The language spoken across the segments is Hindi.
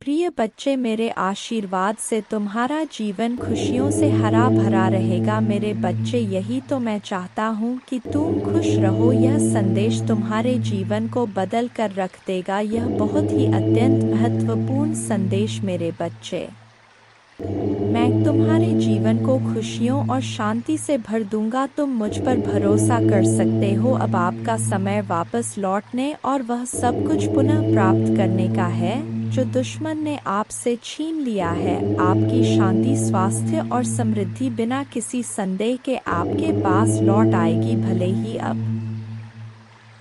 प्रिय बच्चे, मेरे आशीर्वाद से तुम्हारा जीवन खुशियों से हरा भरा रहेगा। मेरे बच्चे, यही तो मैं चाहता हूँ कि तुम खुश रहो। यह संदेश तुम्हारे जीवन को बदल कर रख देगा। यह बहुत ही अत्यंत महत्वपूर्ण संदेश मेरे बच्चे। मैं तुम्हारे जीवन को खुशियों और शांति से भर दूंगा। तुम मुझ पर भरोसा कर सकते हो। अब आपका समय वापस लौटने और वह सब कुछ पुनः प्राप्त करने का है जो दुश्मन ने आपसे छीन लिया है। आपकी शांति, स्वास्थ्य और समृद्धि बिना किसी संदेह के आपके पास लौट आएगी। भले ही अब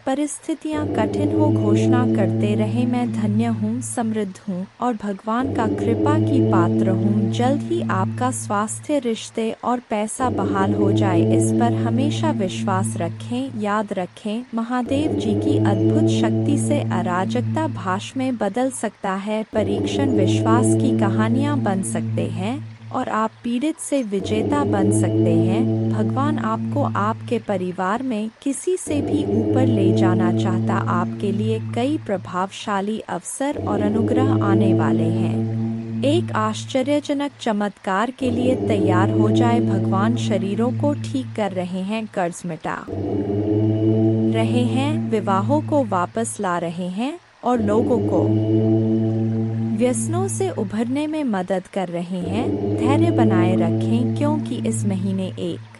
परिस्थितियां कठिन हो, घोषणा करते रहे, मैं धन्य हूँ, समृद्ध हूँ और भगवान का कृपा की पात्र हूँ। जल्द ही आपका स्वास्थ्य, रिश्ते और पैसा बहाल हो जाए, इस पर हमेशा विश्वास रखें। याद रखें, महादेव जी की अद्भुत शक्ति से अराजकता भाष में बदल सकता है। परीक्षण विश्वास की कहानियाँ बन सकते हैं और आप पीड़ित से विजेता बन सकते हैं। भगवान आपको आपके परिवार में किसी से भी ऊपर ले जाना चाहता। आपके लिए कई प्रभावशाली अवसर और अनुग्रह आने वाले हैं। एक आश्चर्यजनक चमत्कार के लिए तैयार हो जाए। भगवान शरीरों को ठीक कर रहे हैं, कर्ज मिटा रहे हैं, विवाहों को वापस ला रहे हैं और लोगों को व्यसनों से उभरने में मदद कर रहे हैं। धैर्य बनाए रखें, क्योंकि इस महीने एक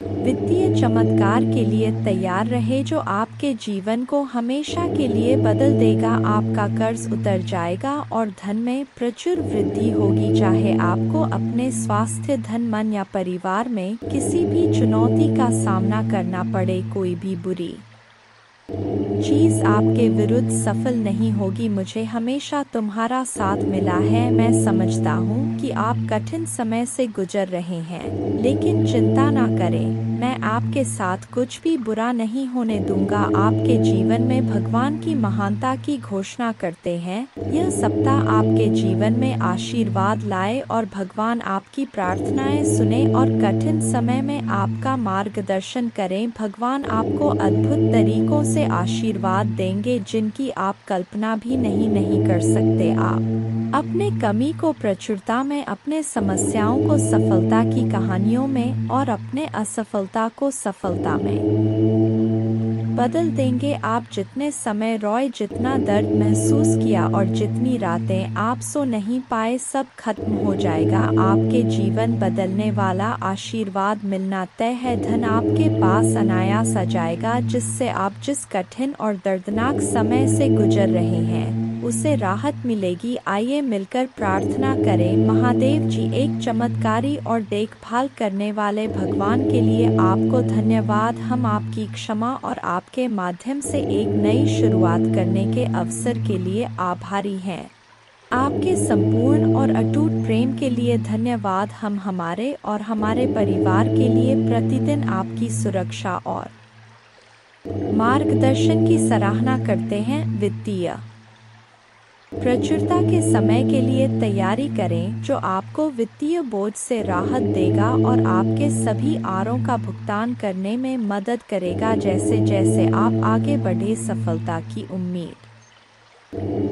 वित्तीय चमत्कार के लिए तैयार रहे जो आपके जीवन को हमेशा के लिए बदल देगा। आपका कर्ज उतर जाएगा और धन में प्रचुर वृद्धि होगी। चाहे आपको अपने स्वास्थ्य, धन, मन या परिवार में किसी भी चुनौती का सामना करना पड़े, कोई भी बुरी चीज आपके विरुद्ध सफल नहीं होगी। मुझे हमेशा तुम्हारा साथ मिला है। मैं समझता हूँ कि आप कठिन समय से गुजर रहे हैं, लेकिन चिंता ना करें, मैं आपके साथ कुछ भी बुरा नहीं होने दूंगा। आपके जीवन में भगवान की महानता की घोषणा करते हैं। यह सप्ताह आपके जीवन में आशीर्वाद लाए और भगवान आपकी प्रार्थनाएं सुने और कठिन समय में आपका मार्गदर्शन करें। भगवान आपको अद्भुत तरीकों से आशीर्वाद देंगे जिनकी आप कल्पना भी नहीं कर सकते। आप अपने कमी को प्रचुरता में, अपने समस्याओं को सफलता की कहानियों में और अपने असफलता को सफलता में बदल देंगे। आप जितने समय रोए, जितना दर्द महसूस किया और जितनी रातें आप सो नहीं पाए, सब खत्म हो जाएगा। आपके जीवन बदलने वाला आशीर्वाद मिलना तय है। धन आपके पास अनायास आ जाएगा, जिससे आप जिस कठिन और दर्दनाक समय से गुजर रहे हैं उसे राहत मिलेगी। आइए मिलकर प्रार्थना करें। महादेव जी, एक चमत्कारी और देखभाल करने वाले भगवान के लिए आपको धन्यवाद। हम आपकी क्षमा और आपके माध्यम से एक नई शुरुआत करने के अवसर के लिए आभारी हैं। आपके संपूर्ण और अटूट प्रेम के लिए धन्यवाद। हम हमारे और हमारे परिवार के लिए प्रतिदिन आपकी सुरक्षा और मार्गदर्शन की सराहना करते हैं। वित्तीय प्रचुरता के समय के लिए तैयारी करें जो आपको वित्तीय बोझ से राहत देगा और आपके सभी आरों का भुगतान करने में मदद करेगा। जैसे जैसे आप आगे बढ़े, सफलता की उम्मीद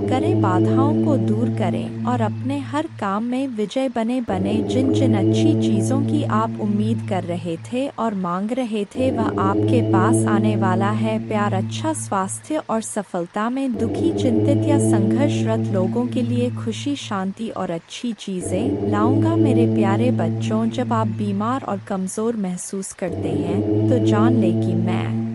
करें, बाधाओं को दूर करें और अपने हर काम में विजय बने। जिन जिन अच्छी चीज़ों की आप उम्मीद कर रहे थे और मांग रहे थे, वह आपके पास आने वाला है। प्यार, अच्छा स्वास्थ्य और सफलता में दुखी, चिंतित या संघर्षरत लोगों के लिए खुशी, शांति और अच्छी चीज़ें लाऊंगा। मेरे प्यारे बच्चों, जब आप बीमार और कमज़ोर महसूस करते हैं तो जान लें कि मैं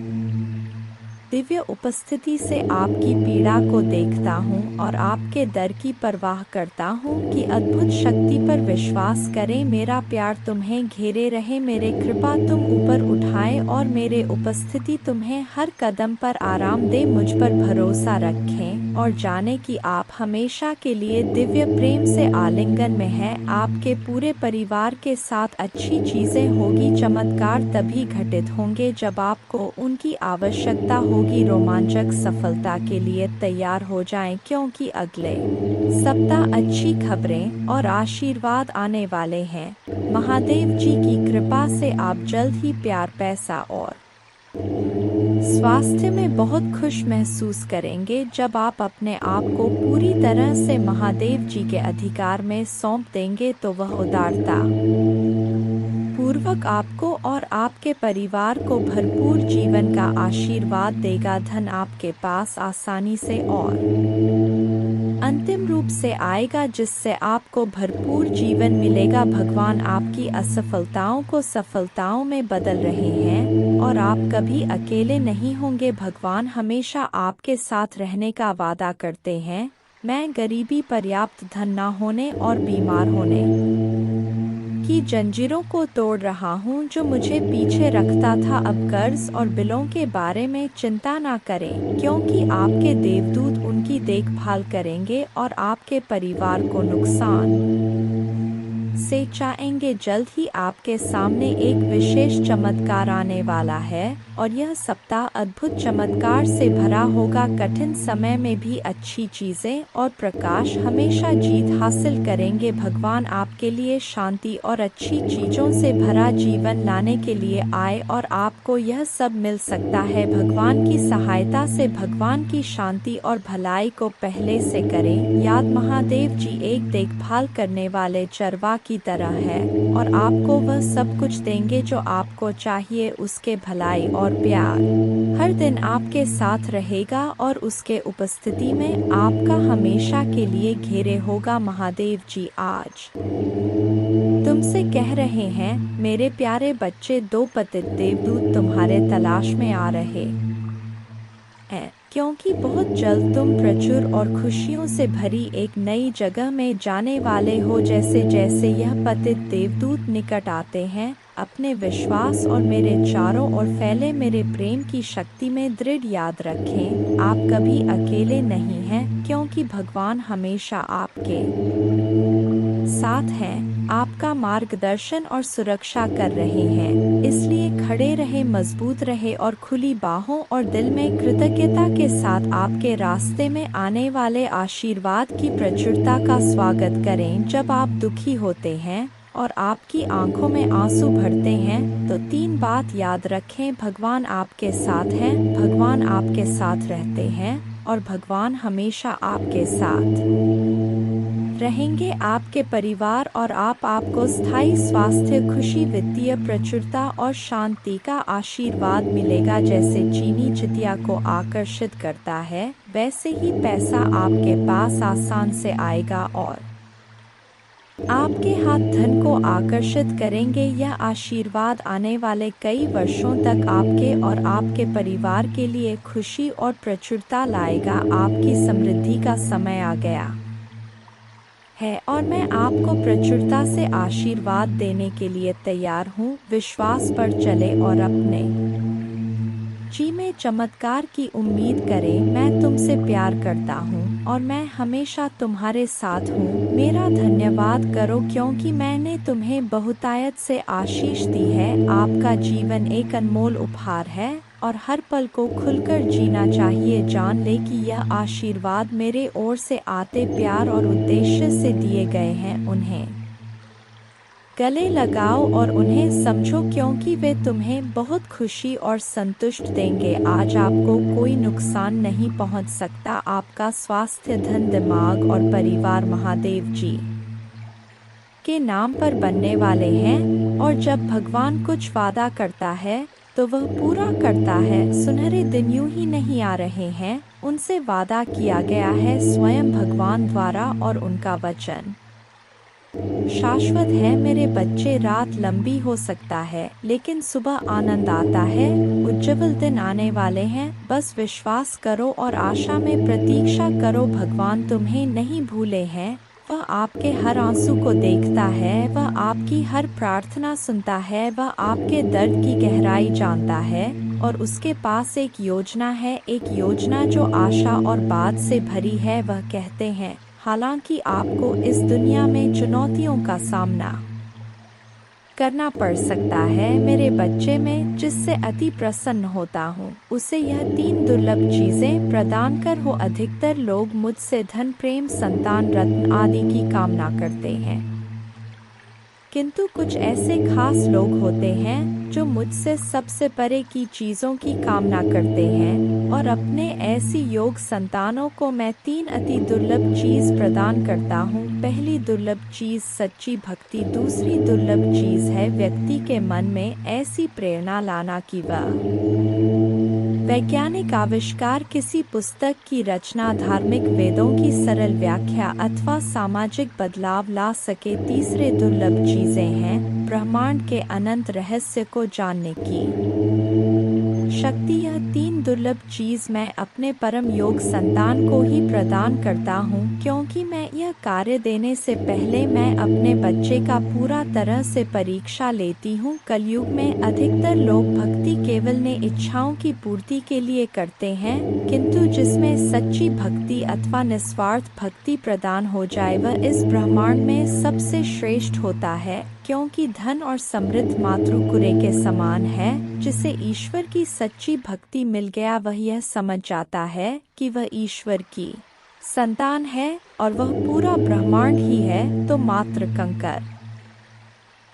दिव्य उपस्थिति से आपकी पीड़ा को देखता हूँ और आपके दर की परवाह करता हूँ कि अद्भुत शक्ति पर विश्वास करें। मेरा प्यार तुम्हें घेरे रहे, मेरे कृपा तुम ऊपर उठाए और मेरे उपस्थिति तुम्हें हर कदम पर आराम दे। मुझ पर भरोसा रखें और जाने कि आप हमेशा के लिए दिव्य प्रेम से आलिंगन में हैं। आपके पूरे परिवार के साथ अच्छी चीज़ें होगी। चमत्कार तभी घटित होंगे जब आपको उनकी आवश्यकता होगी। रोमांचक सफलता के लिए तैयार हो जाएं, क्योंकि अगले सप्ताह अच्छी खबरें और आशीर्वाद आने वाले हैं। महादेव जी की कृपा से आप जल्द ही प्यार, पैसा और स्वास्थ्य में बहुत खुश महसूस करेंगे जब आप अपने आप को पूरी तरह से महादेव जी के अधिकार में सौंप देंगे तो वह उदारता पूर्वक आपको और आपके परिवार को भरपूर जीवन का आशीर्वाद देगा। धन आपके पास आसानी से और अंतिम रूप से आएगा जिससे आपको भरपूर जीवन मिलेगा। भगवान आपकी असफलताओं को सफलताओं में बदल रहे हैं और आप कभी अकेले नहीं होंगे। भगवान हमेशा आपके साथ रहने का वादा करते हैं। मैं गरीबी, पर्याप्त धन न होने और बीमार होने की जंजीरों को तोड़ रहा हूँ जो मुझे पीछे रखता था। अब कर्ज और बिलों के बारे में चिंता ना करें क्योंकि आपके देवदूत उनकी देखभाल करेंगे और आपके परिवार को नुकसान से बचाएंगे। जल्द ही आपके सामने एक विशेष चमत्कार आने वाला है और यह सप्ताह अद्भुत चमत्कार से भरा होगा। कठिन समय में भी अच्छी चीजें और प्रकाश हमेशा जीत हासिल करेंगे। भगवान आपके लिए शांति और अच्छी चीजों से भरा जीवन लाने के लिए आए और आपको यह सब मिल सकता है। भगवान की सहायता से भगवान की शांति और भलाई को पहले से करें याद। महादेव जी एक देखभाल करने वाले चरवा की तरह है और आपको वह सब कुछ देंगे जो आपको चाहिए। उसके भलाई और प्यार हर दिन आपके साथ रहेगा और उसके उपस्थिति में आपका हमेशा के लिए घेरे होगा। महादेव जी आज तुमसे कह रहे हैं मेरे प्यारे बच्चे, दो पतित देवदूत तुम्हारे तलाश में आ रहे हैं क्योंकि बहुत जल्द तुम प्रचुर और खुशियों से भरी एक नई जगह में जाने वाले हो। जैसे जैसे यह पतित देवदूत निकट आते हैं अपने विश्वास और मेरे चारों ओर फैले मेरे प्रेम की शक्ति में दृढ़ याद रखें आप कभी अकेले नहीं हैं क्योंकि भगवान हमेशा आपके साथ हैं, आपका मार्गदर्शन और सुरक्षा कर रहे हैं। इसलिए खड़े रहे, मजबूत रहे और खुली बाहों और दिल में कृतज्ञता के साथ आपके रास्ते में आने वाले आशीर्वाद की प्रचुरता का स्वागत करें। जब आप दुखी होते हैं और आपकी आंखों में आंसू भरते हैं तो तीन बात याद रखें। भगवान आपके साथ हैं, भगवान आपके साथ रहते हैं और भगवान हमेशा आपके साथ रहेंगे। आपके परिवार और आपको स्थायी स्वास्थ्य, खुशी, वित्तीय प्रचुरता और शांति का आशीर्वाद मिलेगा। जैसे चीनी चितिया को आकर्षित करता है वैसे ही पैसा आपके पास आसान से आएगा और आपके हाथ धन को आकर्षित करेंगे। यह आशीर्वाद आने वाले कई वर्षों तक आपके और आपके परिवार के लिए खुशी और प्रचुरता लाएगा। आपकी समृद्धि का समय आ गया है और मैं आपको प्रचुरता से आशीर्वाद देने के लिए तैयार हूँ। विश्वास पर चले और अपने जी में चमत्कार की उम्मीद करें। मैं तुमसे प्यार करता हूँ और मैं हमेशा तुम्हारे साथ हूँ। मेरा धन्यवाद करो क्योंकि मैंने तुम्हें बहुतायत से आशीष दी है। आपका जीवन एक अनमोल उपहार है और हर पल को खुलकर जीना चाहिए। जान ले कि यह आशीर्वाद मेरे ओर से आते प्यार और उद्देश्य से दिए गए हैं। उन्हें गले लगाओ और उन्हें समझो क्योंकि वे तुम्हें बहुत खुशी और संतुष्ट देंगे। आज आपको कोई नुकसान नहीं पहुंच सकता। आपका स्वास्थ्य, धन, दिमाग और परिवार महादेव जी के नाम पर बनने वाले हैं और जब भगवान कुछ वादा करता है तो वह पूरा करता है। सुनहरे दिन यूं ही नहीं आ रहे हैं, उनसे वादा किया गया है स्वयं भगवान द्वारा और उनका वचन शाश्वत है। मेरे बच्चे, रात लंबी हो सकता है लेकिन सुबह आनंद आता है। उज्जवल दिन आने वाले हैं, बस विश्वास करो और आशा में प्रतीक्षा करो। भगवान तुम्हें नहीं भूले हैं, वह आपके हर आंसू को देखता है, वह आपकी हर प्रार्थना सुनता है, वह आपके दर्द की गहराई जानता है और उसके पास एक योजना है, एक योजना जो आशा और बात से भरी है। वह कहते हैं हालांकि आपको इस दुनिया में चुनौतियों का सामना करना पड़ सकता है, मेरे बच्चे में जिससे अति प्रसन्न होता हूँ उसे यह तीन दुर्लभ चीजें प्रदान कर हो। अधिकतर लोग मुझसे धन, प्रेम, संतान, रत्न आदि की कामना करते हैं किंतु कुछ ऐसे खास लोग होते हैं जो मुझसे सबसे परे की चीज़ों की कामना करते हैं, और अपने ऐसी योग संतानों को मैं 3 अति दुर्लभ चीज़ प्रदान करता हूँ। पहली दुर्लभ चीज़ सच्ची भक्ति, दूसरी दुर्लभ चीज़ है व्यक्ति के मन में ऐसी प्रेरणा लाना कि वह वैज्ञानिक आविष्कार, किसी पुस्तक की रचना, धार्मिक वेदों की सरल व्याख्या अथवा सामाजिक बदलाव ला सके। तीसरे दुर्लभ चीजें हैं ब्रह्मांड के अनंत रहस्य को जानने की शक्ति। यह 3 दुर्लभ चीज मैं अपने परम योग संतान को ही प्रदान करता हूँ, क्योंकि मैं यह कार्य देने से पहले मैं अपने बच्चे का पूरा तरह से परीक्षा लेती हूँ। कलयुग में अधिकतर लोग भक्ति केवल ने इच्छाओं की पूर्ति के लिए करते हैं, किंतु जिसमें सच्ची भक्ति अथवा निस्वार्थ भक्ति प्रदान हो जाए वह इस ब्रह्मांड में सबसे श्रेष्ठ होता है, क्योंकि धन और समृद्ध मातृकुरे के समान है। जिसे ईश्वर की सच्ची भक्ति मिल गया वह यह समझ जाता है कि वह ईश्वर की संतान है और वह पूरा ब्रह्मांड ही है। तो मात्र कंकर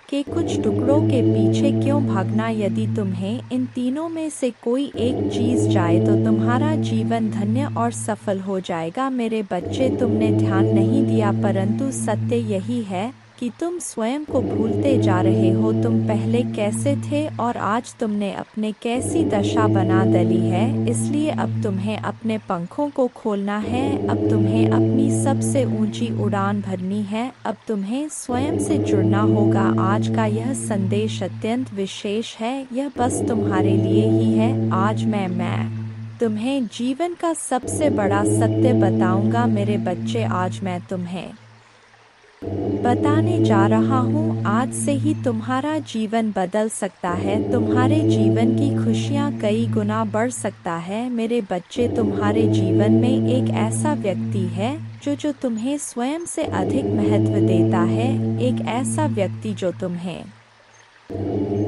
के कुछ टुकड़ों के पीछे क्यों भागना? यदि तुम्हें इन तीनों में से कोई एक चीज जाए तो तुम्हारा जीवन धन्य और सफल हो जाएगा। मेरे बच्चे, तुमने ध्यान नहीं दिया, परंतु सत्य यही है कि तुम स्वयं को भूलते जा रहे हो। तुम पहले कैसे थे और आज तुमने अपने कैसी दशा बना डाली है। इसलिए अब तुम्हें अपने पंखों को खोलना है, अब तुम्हें अपनी सबसे ऊंची उड़ान भरनी है, अब तुम्हें स्वयं से जुड़ना होगा। आज का यह संदेश अत्यंत विशेष है, यह बस तुम्हारे लिए ही है। आज मैं तुम्हें जीवन का सबसे बड़ा सत्य बताऊंगा। मेरे बच्चे, आज मैं तुम्हें बताने जा रहा हूँ, आज से ही तुम्हारा जीवन बदल सकता है, तुम्हारे जीवन की खुशियाँ कई गुना बढ़ सकता है। मेरे बच्चे, तुम्हारे जीवन में एक ऐसा व्यक्ति है जो तुम्हें स्वयं से अधिक महत्व देता है, एक ऐसा व्यक्ति जो तुम्हें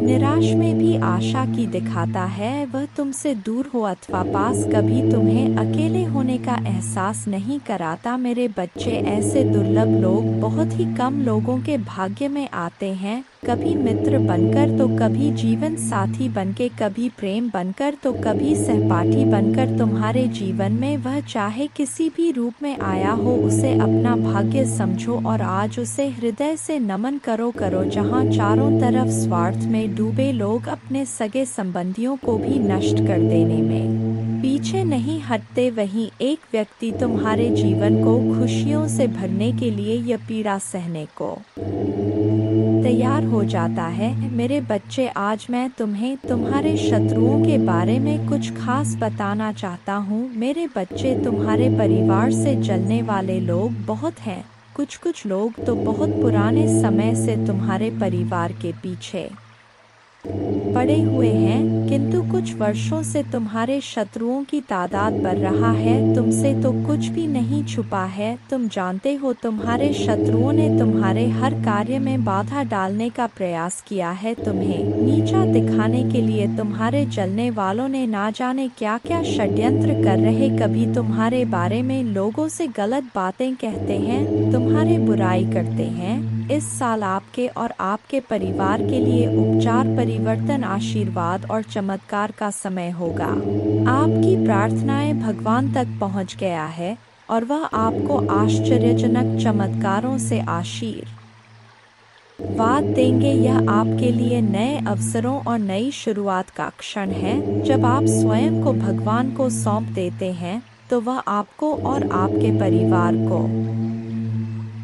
निराश में भी आशा की दिखाता है। वह तुमसे दूर हो अथवा पास, कभी तुम्हें अकेले होने का एहसास नहीं कराता। मेरे बच्चे, ऐसे दुर्लभ लोग बहुत ही कम लोगों के भाग्य में आते हैं, कभी मित्र बनकर तो कभी जीवन साथी बनके, कभी प्रेम बनकर तो कभी सहपाठी बनकर। तुम्हारे जीवन में वह चाहे किसी भी रूप में आया हो, उसे अपना भाग्य समझो और आज उसे हृदय से नमन करो। जहाँ चारों तरफ स्वार्थ में डूबे लोग अपने सगे संबंधियों को भी नष्ट कर देने में पीछे नहीं हटते, वहीं एक व्यक्ति तुम्हारे जीवन को खुशियों से भरने के लिए यह पीड़ा सहने को तैयार हो जाता है। मेरे बच्चे, आज मैं तुम्हें तुम्हारे शत्रुओं के बारे में कुछ खास बताना चाहता हूँ। मेरे बच्चे, तुम्हारे परिवार से जलने वाले लोग बहुत हैं। कुछ लोग तो बहुत पुराने समय से तुम्हारे परिवार के पीछे पड़े हुए हैं, किंतु कुछ वर्षों से तुम्हारे शत्रुओं की तादाद बढ़ रहा है। तुमसे तो कुछ भी नहीं छुपा है, तुम जानते हो तुम्हारे शत्रुओं ने तुम्हारे हर कार्य में बाधा डालने का प्रयास किया है, तुम्हें नीचा दिखाने के लिए तुम्हारे जलने वालों ने ना जाने क्या क्या षड्यंत्र कर रहे। कभी तुम्हारे बारे में लोगों से गलत बातें कहते हैं, तुम्हारे बुराई करते हैं। इस साल आपके और आपके परिवार के लिए उपचार, परिवर्तन, आशीर्वाद और चमत्कार का समय होगा। आपकी प्रार्थनाएं भगवान तक पहुंच गया है और वह आपको आश्चर्यजनक चमत्कारों से आशीर्वाद देंगे। यह आपके लिए नए अवसरों और नई शुरुआत का क्षण है। जब आप स्वयं को भगवान को सौंप देते हैं तो वह आपको और आपके परिवार को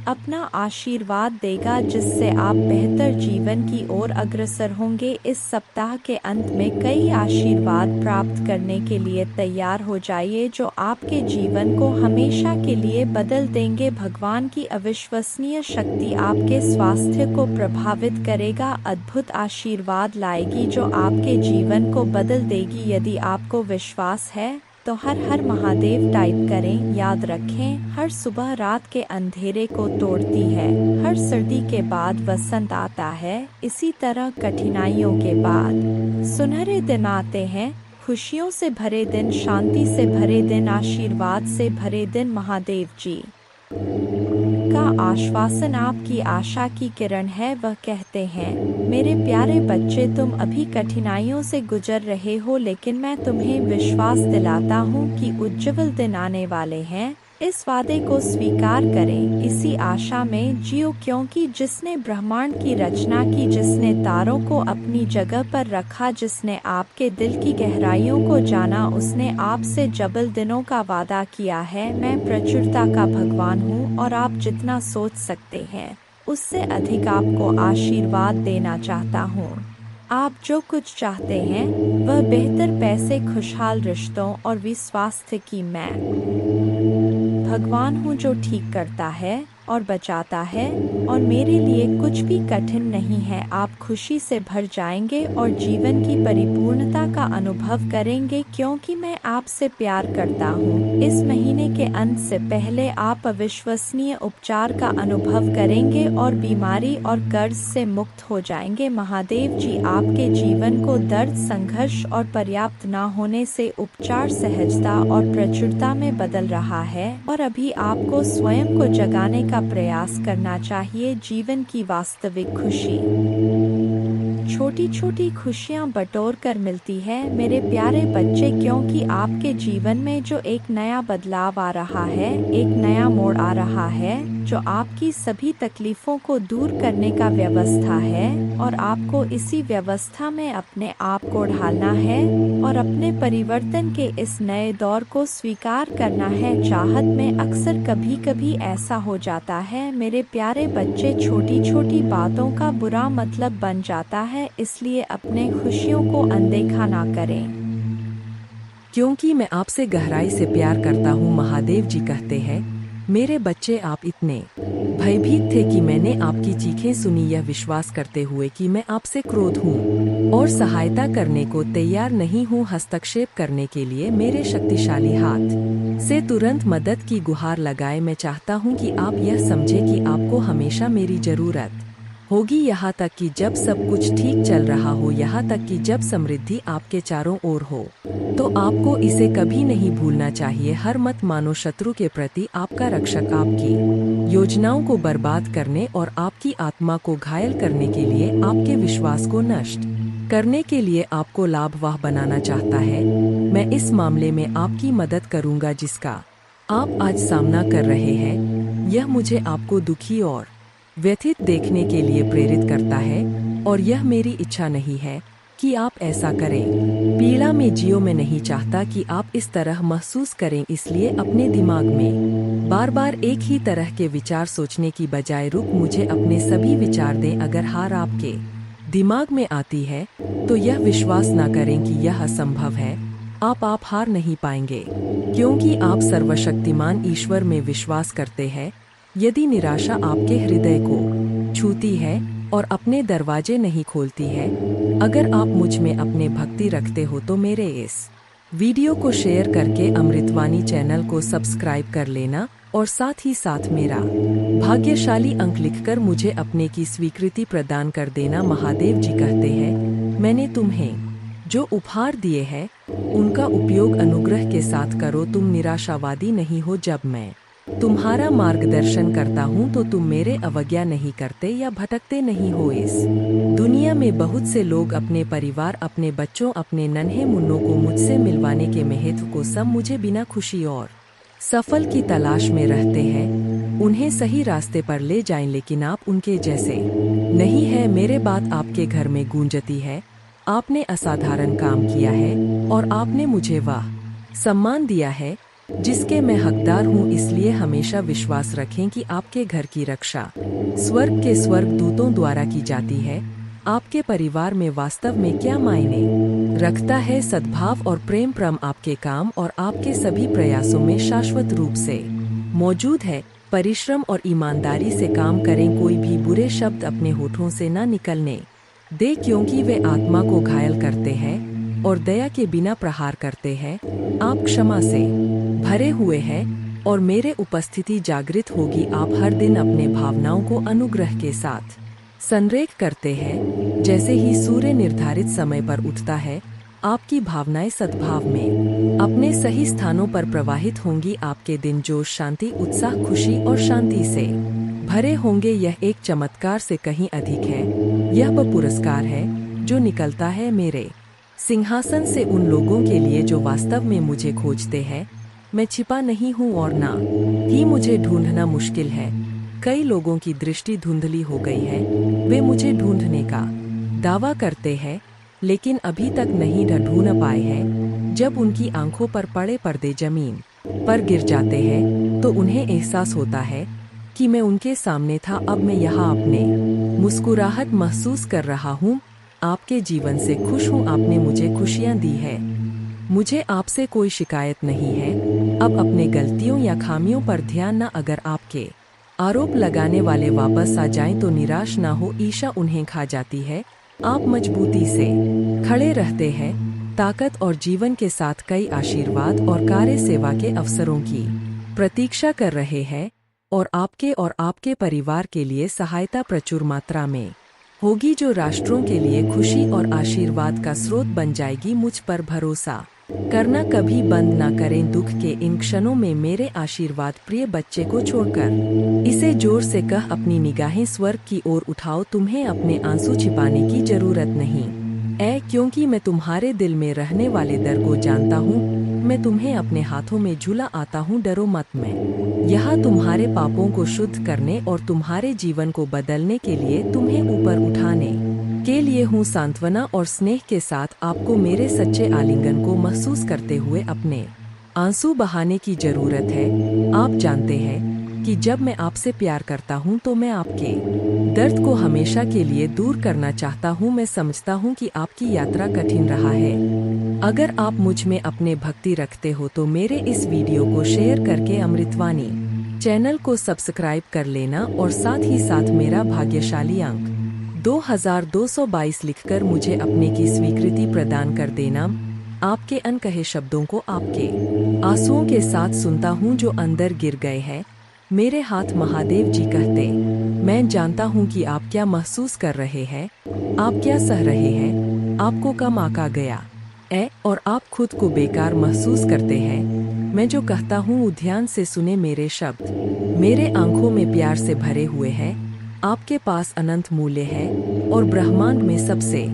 अपना आशीर्वाद देगा, जिससे आप बेहतर जीवन की ओर अग्रसर होंगे। इस सप्ताह के अंत में कई आशीर्वाद प्राप्त करने के लिए तैयार हो जाइए, जो आपके जीवन को हमेशा के लिए बदल देंगे। भगवान की अविश्वसनीय शक्ति आपके स्वास्थ्य को प्रभावित करेगा, अद्भुत आशीर्वाद लाएगी जो आपके जीवन को बदल देगी। यदि आपको विश्वास है तो हर हर महादेव टाइप करें। याद रखें, हर सुबह रात के अंधेरे को तोड़ती है, हर सर्दी के बाद वसंत आता है, इसी तरह कठिनाइयों के बाद सुनहरे दिन आते हैं। खुशियों से भरे दिन, शांति से भरे दिन, आशीर्वाद से भरे दिन। महादेव जी उनका आश्वासन आपकी आशा की किरण है। वह कहते हैं, मेरे प्यारे बच्चे, तुम अभी कठिनाइयों से गुजर रहे हो, लेकिन मैं तुम्हें विश्वास दिलाता हूँ कि उज्ज्वल दिन आने वाले हैं। इस वादे को स्वीकार करें, इसी आशा में जियो, क्योंकि जिसने ब्रह्मांड की रचना की, जिसने तारों को अपनी जगह पर रखा, जिसने आपके दिल की गहराइयों को जाना, उसने आपसे जबल दिनों का वादा किया है। मैं प्रचुरता का भगवान हूँ और आप जितना सोच सकते हैं उससे अधिक आपको आशीर्वाद देना चाहता हूँ। आप जो कुछ चाहते हैं वह बेहतर पैसे, खुशहाल रिश्तों और स्वास्थ्य की मैं भगवान हूँ जो ठीक करता है और बचाता है, और मेरे लिए कुछ भी कठिन नहीं है। आप खुशी से भर जाएंगे और जीवन की परिपूर्णता का अनुभव करेंगे, क्योंकि मैं आपसे प्यार करता हूँ। इस महीने के अंत से पहले आप अविश्वसनीय उपचार का अनुभव करेंगे और बीमारी और कर्ज से मुक्त हो जाएंगे। महादेव जी आपके जीवन को दर्द, संघर्ष और पर्याप्त न होने से उपचार, सहजता और प्रचुरता में बदल रहा है, और अभी आपको स्वयं को जगाने का प्रयास करना चाहिए। जीवन की वास्तविक खुशी छोटी छोटी खुशियां बटोर कर मिलती है मेरे प्यारे बच्चे, क्योंकि आपके जीवन में जो एक नया बदलाव आ रहा है, एक नया मोड़ आ रहा है, जो आपकी सभी तकलीफों को दूर करने का व्यवस्था है, और आपको इसी व्यवस्था में अपने आप को ढालना है और अपने परिवर्तन के इस नए दौर को स्वीकार करना है। चाहत में अक्सर कभी कभी ऐसा हो जाता है मेरे प्यारे बच्चे, छोटी छोटी बातों का बुरा मतलब बन जाता है, इसलिए अपने खुशियों को अनदेखा ना करें। क्योंकि मैं आपसे गहराई से प्यार करता हूँ। महादेव जी कहते हैं, मेरे बच्चे, आप इतने भयभीत थे कि मैंने आपकी चीखें सुनी, यह विश्वास करते हुए कि मैं आपसे क्रोध हूँ और सहायता करने को तैयार नहीं हूँ। हस्तक्षेप करने के लिए मेरे शक्तिशाली हाथ से तुरंत मदद की गुहार लगाए। मैं चाहता हूँ कि आप यह समझें कि आपको हमेशा मेरी जरूरत होगी, यहाँ तक कि जब सब कुछ ठीक चल रहा हो, यहाँ तक कि जब समृद्धि आपके चारों ओर हो। तो आपको इसे कभी नहीं भूलना चाहिए। हर मत मानो शत्रु के प्रति आपका रक्षक आपकी योजनाओं को बर्बाद करने और आपकी आत्मा को घायल करने के लिए, आपके विश्वास को नष्ट करने के लिए आपको लाभवाह बनाना चाहता है। मैं इस मामले में आपकी मदद करूंगा जिसका आप आज सामना कर रहे हैं। यह मुझे आपको दुखी और व्यथित देखने के लिए प्रेरित करता है, और यह मेरी इच्छा नहीं है कि आप ऐसा करें। पीड़ा में जियो। मैं नहीं चाहता कि आप इस तरह महसूस करें, इसलिए अपने दिमाग में बार बार एक ही तरह के विचार सोचने की बजाय मुझे अपने सभी विचार दें। अगर हार आपके दिमाग में आती है तो यह विश्वास ना करें कि यह असंभव है। आप हार नहीं पाएंगे, क्योंकि आप सर्वशक्तिमान ईश्वर में विश्वास करते हैं। यदि निराशा आपके हृदय को छूती है और अपने दरवाजे नहीं खोलती है, अगर आप मुझ में अपने भक्ति रखते हो, तो मेरे इस वीडियो को शेयर करके अमृतवाणी चैनल को सब्सक्राइब कर लेना, और साथ ही साथ मेरा भाग्यशाली अंक लिखकर मुझे अपने की स्वीकृति प्रदान कर देना। महादेव जी कहते हैं, मैंने तुम्हें जो उपहार दिए हैं उनका उपयोग अनुग्रह के साथ करो। तुम निराशावादी नहीं हो। जब मैं तुम्हारा मार्गदर्शन करता हूँ तो तुम मेरे अवज्ञा नहीं करते या भटकते नहीं हो। इस दुनिया में बहुत से लोग अपने परिवार, अपने बच्चों, अपने नन्हे मुन्नों को मुझसे मिलवाने के महत्व को सब मुझे बिना खुशी और सफल की तलाश में रहते हैं। उन्हें सही रास्ते पर ले जाएं, लेकिन आप उनके जैसे नहीं है। मेरे बात आपके घर में गूंजती है। आपने असाधारण काम किया है और आपने मुझे वह सम्मान दिया है जिसके मैं हकदार हूँ। इसलिए हमेशा विश्वास रखें कि आपके घर की रक्षा स्वर्ग के स्वर्गदूतों द्वारा की जाती है। आपके परिवार में वास्तव में क्या मायने रखता है? सद्भाव और प्रेम परम आपके काम और आपके सभी प्रयासों में शाश्वत रूप से मौजूद है। परिश्रम और ईमानदारी से काम करें। कोई भी बुरे शब्द अपने होठों से न निकलने दे, क्योंकि वे आत्मा को घायल करते हैं और दया के बिना प्रहार करते हैं। आप क्षमा से भरे हुए हैं और मेरे उपस्थिति जागृत होगी। आप हर दिन अपने भावनाओं को अनुग्रह के साथ संरेख करते हैं। जैसे ही सूर्य निर्धारित समय पर उठता है, आपकी भावनाएं सद्भाव में अपने सही स्थानों पर प्रवाहित होंगी। आपके दिन जोश, शांति, उत्साह, खुशी और शांति से भरे होंगे। यह एक चमत्कार से कहीं अधिक है। यह वह पुरस्कार है जो निकलता है मेरे सिंहासन से उन लोगों के लिए जो वास्तव में मुझे खोजते हैं। मैं छिपा नहीं हूँ और ना ही मुझे ढूंढना मुश्किल है। कई लोगों की दृष्टि धुंधली हो गई है। वे मुझे ढूंढने का दावा करते हैं लेकिन अभी तक नहीं ढूंढ पाए हैं। जब उनकी आंखों पर पड़े पर्दे जमीन पर गिर जाते हैं तो उन्हें एहसास होता है कि मैं उनके सामने था। अब मैं यहाँ अपने मुस्कुराहट महसूस कर रहा हूँ। आपके जीवन से खुश हूँ। आपने मुझे खुशियाँ दी है। मुझे आपसे कोई शिकायत नहीं है। अब अपने गलतियों या खामियों पर ध्यान न। अगर आपके आरोप लगाने वाले वापस आ जाएं तो निराश ना हो। ईर्ष्या उन्हें खा जाती है। आप मजबूती से खड़े रहते हैं। ताकत और जीवन के साथ कई आशीर्वाद और कार्य सेवा के अवसरों की प्रतीक्षा कर रहे हैं और आपके परिवार के लिए सहायता प्रचुर मात्रा में होगी जो राष्ट्रों के लिए खुशी और आशीर्वाद का स्रोत बन जाएगी। मुझ पर भरोसा करना कभी बंद ना करें। दुख के इन क्षणों में मेरे आशीर्वाद प्रिय बच्चे को छोड़कर इसे जोर से कह अपनी निगाहें स्वर्ग की ओर उठाओ। तुम्हें अपने आंसू छिपाने की जरूरत नहीं क्योंकि मैं तुम्हारे दिल में रहने वाले डर को जानता हूँ। मैं तुम्हें अपने हाथों में झूला आता हूँ। डरो मत। मैं यहाँ तुम्हारे पापों को शुद्ध करने और तुम्हारे जीवन को बदलने के लिए तुम्हें ऊपर उठाने के लिए हूँ। सांत्वना और स्नेह के साथ आपको मेरे सच्चे आलिंगन को महसूस करते हुए अपने आंसू बहाने की जरूरत है। आप जानते हैं कि जब मैं आपसे प्यार करता हूँ तो मैं आपके दर्द को हमेशा के लिए दूर करना चाहता हूँ। मैं समझता हूँ कि आपकी यात्रा कठिन रहा है। अगर आप मुझ में अपने भक्ति रखते हो तो मेरे इस वीडियो को शेयर करके अमृतवाणी चैनल को सब्सक्राइब कर लेना और साथ ही साथ मेरा भाग्यशाली अंक 2222 लिखकर मुझे अपने की स्वीकृति प्रदान कर देना। आपके अनकहे शब्दों को आपके आंसुओं के साथ सुनता हूँ जो अंदर गिर गए हैं। मेरे हाथ महादेव जी कहते मैं जानता हूँ कि आप क्या महसूस कर रहे हैं। आप क्या सह रहे हैं। आपको कम आका गया और आप खुद को बेकार महसूस करते हैं। मैं जो कहता हूँ ध्यान से सुने। मेरे शब्द मेरे आंखों में प्यार से भरे हुए हैं। आपके पास अनंत मूल्य है और ब्रह्मांड में सबसे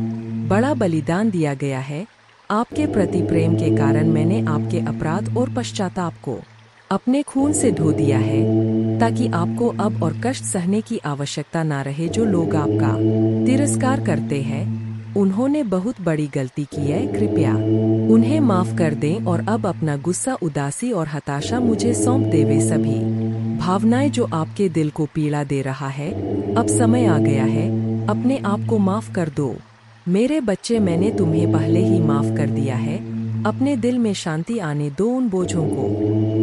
बड़ा बलिदान दिया गया है। आपके प्रति प्रेम के कारण मैंने आपके अपराध और पश्चाताप को अपने खून से धो दिया है ताकि आपको अब और कष्ट सहने की आवश्यकता ना रहे। जो लोग आपका तिरस्कार करते हैं उन्होंने बहुत बड़ी गलती की है। कृपया उन्हें माफ कर दें और अब अपना गुस्सा, उदासी और हताशा मुझे सौंप दे। वे सभी भावनाएं जो आपके दिल को पीड़ा दे रहा है। अब समय आ गया है। अपने आप को माफ कर दो। मेरे बच्चे मैंने तुम्हें पहले ही माफ कर दिया है। अपने दिल में शांति आने दो। उन बोझों को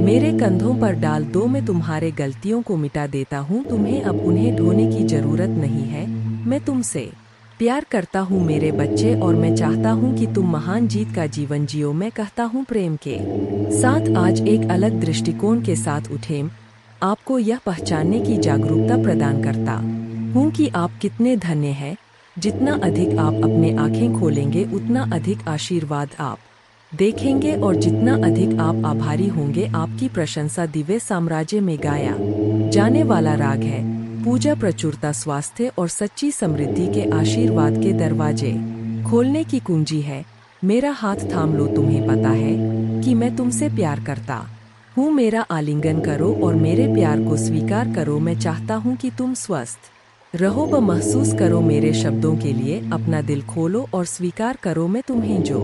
मेरे कंधों पर डाल दो। मैं तुम्हारे गलतियों को मिटा देता हूँ। तुम्हें अब उन्हें ढोने की जरूरत नहीं है। मैं तुमसे प्यार करता हूँ मेरे बच्चे और मैं चाहता हूँ कि तुम महान जीत का जीवन जियो। मैं कहता हूँ प्रेम के साथ आज एक अलग दृष्टिकोण के साथ उठें। आपको यह पहचानने की जागरूकता प्रदान करता हूँ कि आप कितने धन्य हैं। जितना अधिक आप अपने आंखें खोलेंगे उतना अधिक आशीर्वाद आप देखेंगे और जितना अधिक आप आभारी होंगे आपकी प्रशंसा दिव्य साम्राज्य में गाया जाने वाला राग है। पूजा प्रचुरता, स्वास्थ्य और सच्ची समृद्धि के आशीर्वाद के दरवाजे खोलने की कुंजी है। मेरा हाथ थाम लो। तुम्हें पता है कि मैं तुमसे प्यार करता हूँ। मेरा आलिंगन करो और मेरे प्यार को स्वीकार करो। मैं चाहता हूँ कि तुम स्वस्थ रहो व महसूस करो। मेरे शब्दों के लिए अपना दिल खोलो और स्वीकार करो। मैं तुम्हें जो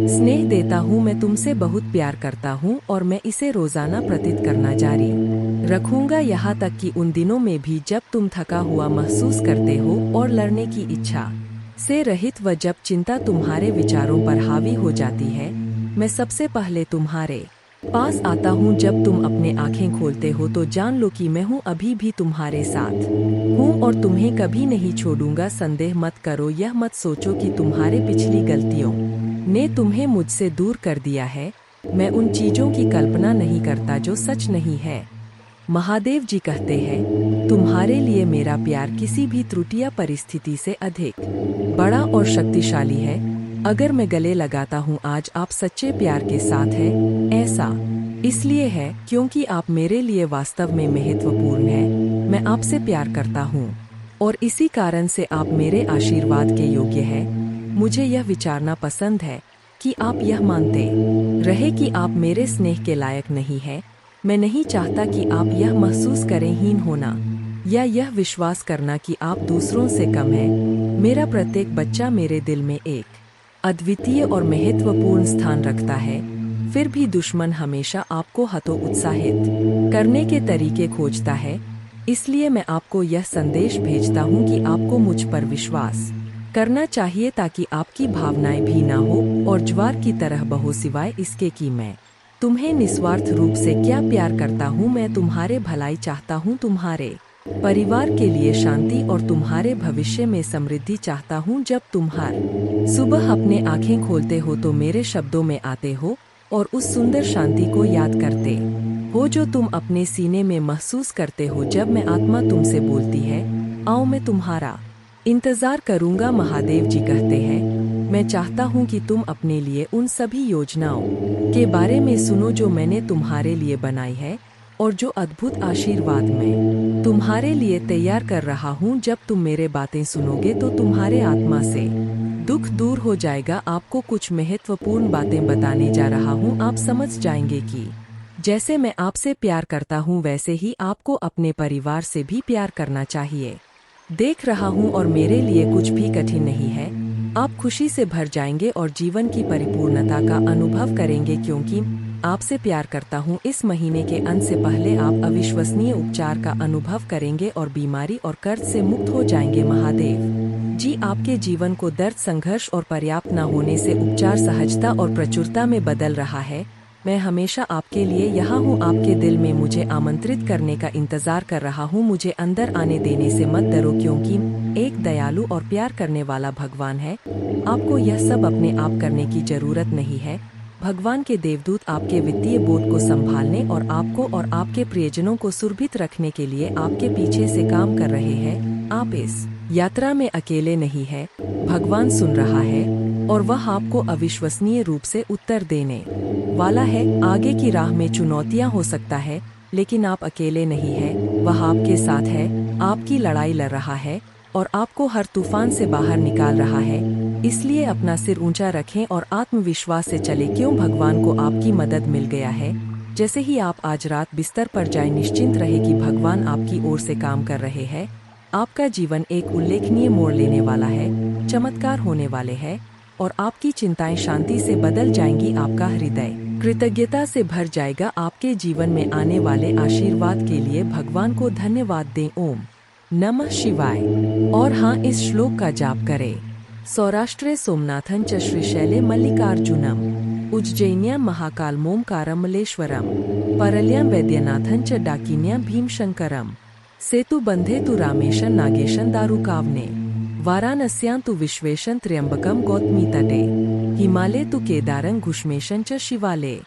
स्नेह देता हूँ मैं तुमसे बहुत प्यार करता हूँ और मैं इसे रोजाना प्रतीत करना जारी रखूंगा। यहाँ तक कि उन दिनों में भी जब तुम थका हुआ महसूस करते हो और लड़ने की इच्छा से रहित व जब चिंता तुम्हारे विचारों पर हावी हो जाती है। मैं सबसे पहले तुम्हारे पास आता हूँ। जब तुम अपने आंखें खोलते हो तो जान लो कि मैं हूँ अभी भी तुम्हारे साथ हूँ और तुम्हें कभी नहीं छोड़ूंगा। संदेह मत करो। यह मत सोचो कि तुम्हारे पिछली गलतियों ने तुम्हें मुझसे दूर कर दिया है। मैं उन चीजों की कल्पना नहीं करता जो सच नहीं है। महादेव जी कहते हैं तुम्हारे लिए मेरा प्यार किसी भी त्रुटि या परिस्थिति से अधिक बड़ा और शक्तिशाली है। अगर मैं गले लगाता हूँ आज आप सच्चे प्यार के साथ हैं। ऐसा इसलिए है क्योंकि आप मेरे लिए वास्तव में महत्वपूर्ण हैं। मैं आपसे प्यार करता हूँ और इसी कारण से आप मेरे आशीर्वाद के योग्य हैं। मुझे यह विचारना पसंद है कि आप यह मानते रहे कि आप मेरे स्नेह के लायक नहीं हैं। मैं नहीं चाहता कि आप यह महसूस करें हीन होना या यह विश्वास करना कि आप दूसरों से कम हैं। मेरा प्रत्येक बच्चा मेरे दिल में एक अद्वितीय और महत्वपूर्ण स्थान रखता है। फिर भी दुश्मन हमेशा आपको हतोत्साहित करने के तरीके खोजता है। इसलिए मैं आपको यह संदेश भेजता हूँ कि आपको मुझ पर विश्वास करना चाहिए ताकि आपकी भावनाएं भी ना हो और ज्वार की तरह बहो, सिवाय इसके कि मैं तुम्हें निस्वार्थ रूप से क्या प्यार करता हूँ। मैं तुम्हारे भलाई चाहता हूँ, तुम्हारे परिवार के लिए शांति और तुम्हारे भविष्य में समृद्धि चाहता हूँ। जब तुम हर सुबह अपने आंखें खोलते हो तो मेरे शब्दों में आते हो और उस सुंदर शांति को याद करते हो जो तुम अपने सीने में महसूस करते हो जब मैं आत्मा तुमसे बोलती है, आओ मैं तुम्हारा इंतजार करूंगा। महादेव जी कहते हैं, मैं चाहता हूं कि तुम अपने लिए उन सभी योजनाओं के बारे में सुनो जो मैंने तुम्हारे लिए बनाई है और जो अद्भुत आशीर्वाद मैं तुम्हारे लिए तैयार कर रहा हूं। जब तुम मेरे बातें सुनोगे तो तुम्हारे आत्मा से दुख दूर हो जाएगा। आपको कुछ महत्वपूर्ण बातें बताने जा रहा हूं। आप समझ जाएंगे कि जैसे मैं आपसे प्यार करता हूं वैसे ही आपको अपने परिवार से भी प्यार करना चाहिए। देख रहा हूं और मेरे लिए कुछ भी कठिन नहीं है। आप खुशी से भर जाएंगे और जीवन की परिपूर्णता का अनुभव करेंगे क्योंकि आपसे प्यार करता हूं। इस महीने के अंत से पहले आप अविश्वसनीय उपचार का अनुभव करेंगे और बीमारी और कर्ज से मुक्त हो जाएंगे। महादेव जी आपके जीवन को दर्द, संघर्ष और पर्याप्त न होने से उपचार, सहजता और प्रचुरता में बदल रहा है। मैं हमेशा आपके लिए यहाँ हूँ। आपके दिल में मुझे आमंत्रित करने का इंतजार कर रहा हूँ। मुझे अंदर आने देने से मत डरो क्योंकि एक दयालु और प्यार करने वाला भगवान है। आपको यह सब अपने आप करने की जरूरत नहीं है। भगवान के देवदूत आपके वित्तीय बोझ को संभालने और आपको और आपके प्रियजनों को सुरक्षित रखने के लिए आपके पीछे से काम कर रहे हैं। आप इस यात्रा में अकेले नहीं हैं। भगवान सुन रहा है और वह आपको अविश्वसनीय रूप से उत्तर देने वाला है। आगे की राह में चुनौतियां हो सकता है लेकिन आप अकेले नहीं हैं। वह आपके साथ है, आपकी लड़ाई लड़ रहा है और आपको हर तूफान से बाहर निकाल रहा है। इसलिए अपना सिर ऊंचा रखें और आत्मविश्वास से चले क्यों भगवान को आपकी मदद मिल गया है। जैसे ही आप आज रात बिस्तर पर जाएं, निश्चिंत रहे कि भगवान आपकी ओर से काम कर रहे हैं। आपका जीवन एक उल्लेखनीय मोड़ लेने वाला है, चमत्कार होने वाले हैं और आपकी चिंताएं शांति से बदल जाएंगी। आपका हृदय कृतज्ञता से भर जाएगा। आपके जीवन में आने वाले आशीर्वाद के लिए भगवान को धन्यवाद दें। ओम नमः शिवाय। और हाँ, इस श्लोक का जाप करें। सौराष्ट्रे सोमनाथं च श्रीशैले मल्लिकार्जुनम, उज्जैन्यां महाकालमोमकारं मल्लेश्वरम, परल्यां वैद्यनाथं च डाकिन्यां भीमशंकरम, सेतुबंधे तु रामेशं नागेशं दारुकावने, वाराणस्यां तु विश्वेशं त्र्यंबकं गौतमीतटे, हिमालये तु केदारं घुष्मेशं च शिवालये,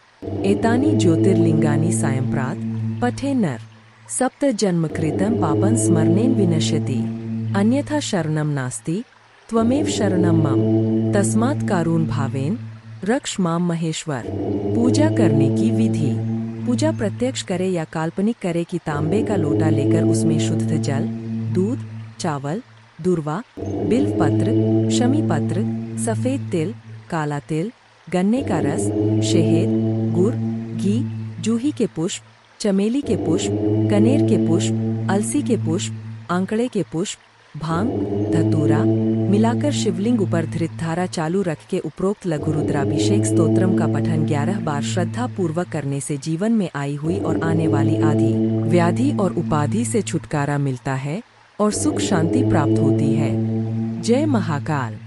एतानि ज्योतिर्लिंगानि सायंप्रात पठे नर, सप्त जन्मकृतं पापं स्मरणेन विनश्यति, अन्यथा शरणं नास्ति त्वमेव शरणं मम, तस्मात् कारुण भावेन रक्ष माम महेश्वर। पूजा करने की विधि। पूजा प्रत्यक्ष करे या काल्पनिक करे कि तांबे का लोटा लेकर उसमें शुद्ध जल, दूध, चावल, दूर्वा, बिल्व पत्र, शमी पत्र, सफेद तिल, काला तिल, गन्ने का रस, शहद, गुड़, घी, जूही के पुष्प, चमेली के पुष्प, कनेर के पुष्प, अलसी के पुष्प, आंकड़े के पुष्प, भांग, धतूरा मिलाकर शिवलिंग ऊपर धृत धारा चालू रख के उपरोक्त लघु रुद्राभिषेक स्तोत्रम का पठन 11 बार श्रद्धा पूर्वक करने से जीवन में आई हुई और आने वाली आदि व्याधि और उपाधि से छुटकारा मिलता है और सुख शांति प्राप्त होती है। जय महाकाल।